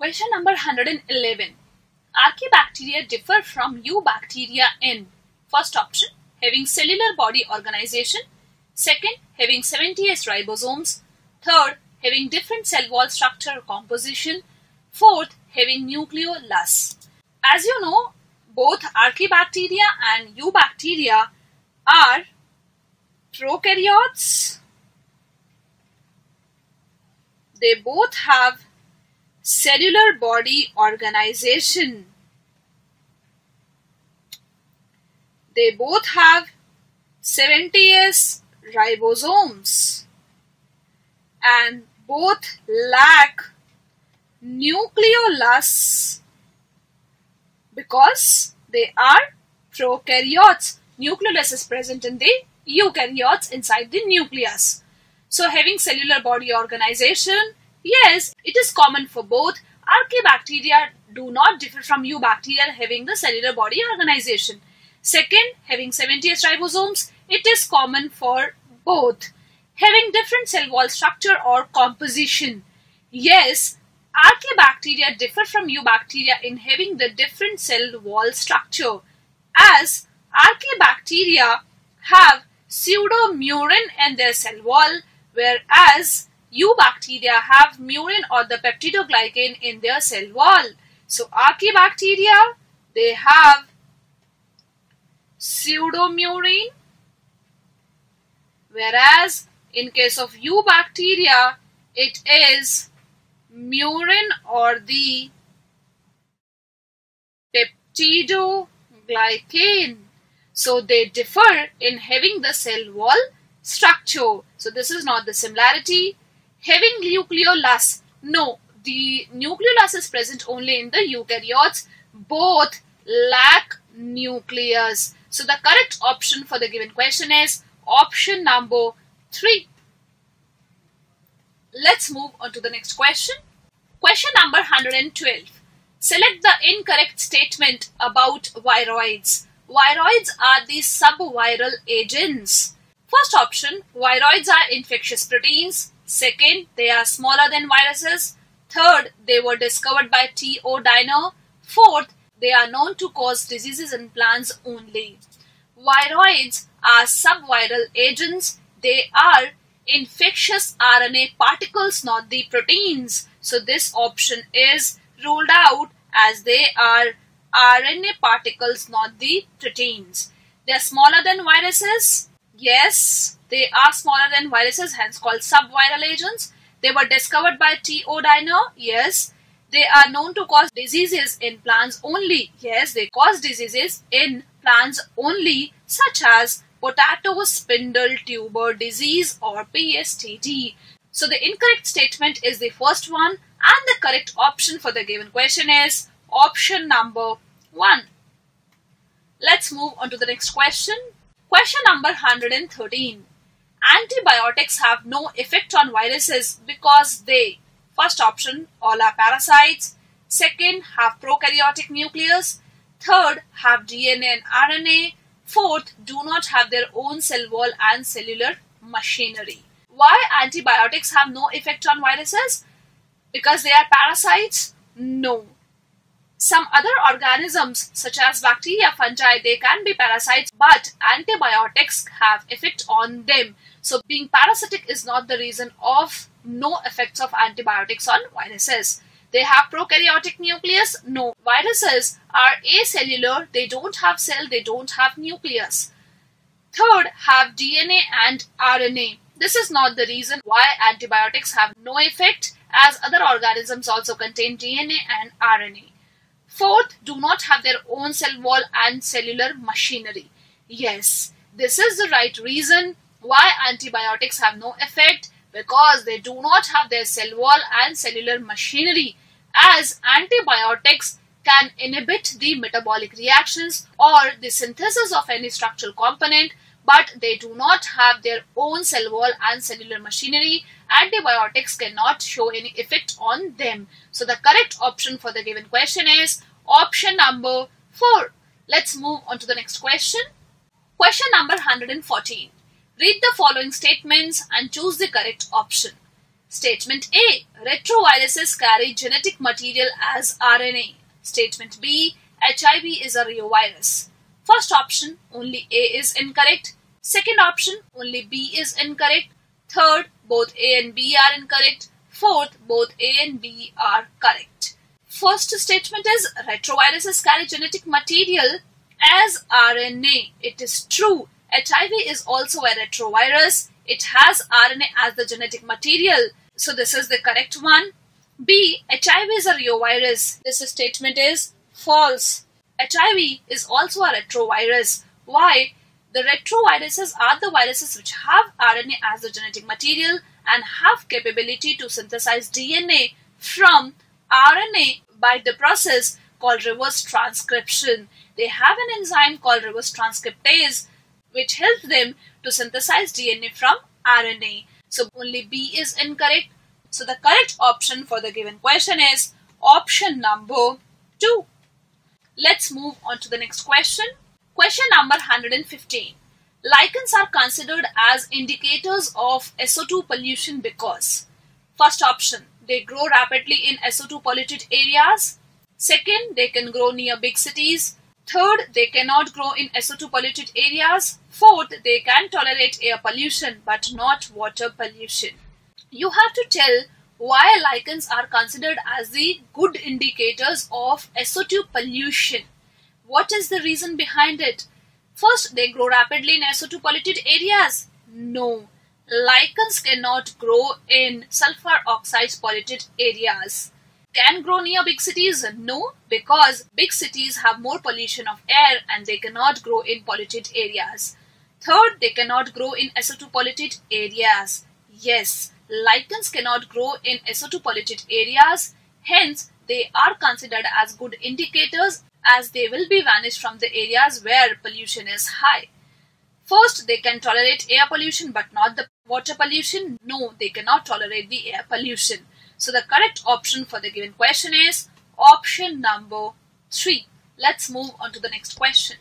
Question number 111. Archaebacteria differ from eubacteria in: first option, having cellular body organization; second, having 70S ribosomes; third, having different cell wall structure or composition; fourth, having nucleolus. As you know, both archaebacteria and eubacteria are prokaryotes. They both have cellular body organization. They both have 70S ribosomes and both lack nucleolus because they are prokaryotes. Nucleolus is present in the eukaryotes inside the nucleus. So having cellular body organization, yes, it is common for both. Archaebacteria do not differ from eubacteria having the cellular body organization. Second, having 70S ribosomes, it is common for both. Having different cell wall structure or composition, yes, archaebacteria differ from eubacteria in having the different cell wall structure, as archaebacteria have pseudomurin in their cell wall, whereas eubacteria have murin or the peptidoglycan in their cell wall. So archaebacteria, they have pseudomurin, whereas in case of eubacteria, it is murin or the peptidoglycan. So they differ in having the cell wall structure. So this is not the similarity. Having nucleolus, no, the nucleolus is present only in the eukaryotes. Both lack nucleus. So the correct option for the given question is option number 3. Let's move on to the next question. Question number 112. Select the incorrect statement about viroids. Viroids are the subviral agents. First option, viroids are infectious proteins. Second, they are smaller than viruses. Third, they were discovered by T.O. Diner. Fourth, they are known to cause diseases in plants only. Viroids are subviral agents. They are infectious RNA particles, not the proteins. So this option is ruled out as they are RNA particles, not the proteins. They are smaller than viruses. Yes, they are smaller than viruses, hence called subviral agents. They were discovered by T.O. Diner. Yes. They are known to cause diseases in plants only. Yes, they cause diseases in plants only, such as potato spindle tuber disease or PSTD. So the incorrect statement is the first one, and the correct option for the given question is option number 1. Let's move on to the next question. Question number 113. Antibiotics have no effect on viruses because they: first option, all are parasites; second, have prokaryotic nucleus; third, have DNA and RNA; fourth, do not have their own cell wall and cellular machinery. Why antibiotics have no effect on viruses? Because they are parasites? No. Some other organisms such as bacteria, fungi, they can be parasites, but antibiotics have effect on them. So being parasitic is not the reason of no effects of antibiotics on viruses. They have prokaryotic nucleus? No. Viruses are acellular. They don't have cell. They don't have nucleus. Third, have DNA and RNA. This is not the reason why antibiotics have no effect, as other organisms also contain DNA and RNA. Fourth, do not have their own cell wall and cellular machinery. Yes, this is the right reason why antibiotics have no effect, because they do not have their cell wall and cellular machinery, as antibiotics can inhibit the metabolic reactions or the synthesis of any structural component, but they do not have their own cell wall and cellular machinery. Antibiotics cannot show any effect on them. So the correct option for the given question is option number 4. Let's move on to the next question. Question number 114. Read the following statements and choose the correct option. Statement A. Retroviruses carry genetic material as RNA. Statement B. HIV is a reovirus. First option, only A is incorrect. Second option, only B is incorrect. Third, both A and B are incorrect. Fourth, both A and B are correct. First statement is retroviruses carry genetic material as RNA. It is true. HIV is also a retrovirus. It has RNA as the genetic material. So this is the correct one. B. HIV is a reovirus. This statement is false. HIV is also a retrovirus. Why? The retroviruses are the viruses which have RNA as the genetic material and have capability to synthesize DNA from RNA by the process called reverse transcription. They have an enzyme called reverse transcriptase which helps them to synthesize DNA from RNA. So only B is incorrect. So the correct option for the given question is option number 2. Let's move on to the next question. Question number 115. Lichens are considered as indicators of SO2 pollution because first option, they grow rapidly in SO2 polluted areas. Second, they can grow near big cities. Third, they cannot grow in SO2 polluted areas. Fourth, they can tolerate air pollution but not water pollution. You have to tell why lichens are considered as the good indicators of SO2 pollution. What is the reason behind it? First, they grow rapidly in SO2 polluted areas. No, lichens cannot grow in sulfur oxides polluted areas. Can grow near big cities? No, because big cities have more pollution of air and they cannot grow in polluted areas. Third, they cannot grow in SO2 polluted areas. Yes, lichens cannot grow in SO2 polluted areas. Hence, they are considered as good indicators as they will be vanished from the areas where pollution is high. First, they can tolerate air pollution but not the water pollution. No, they cannot tolerate the air pollution. So the correct option for the given question is option number 3. Let's move on to the next question.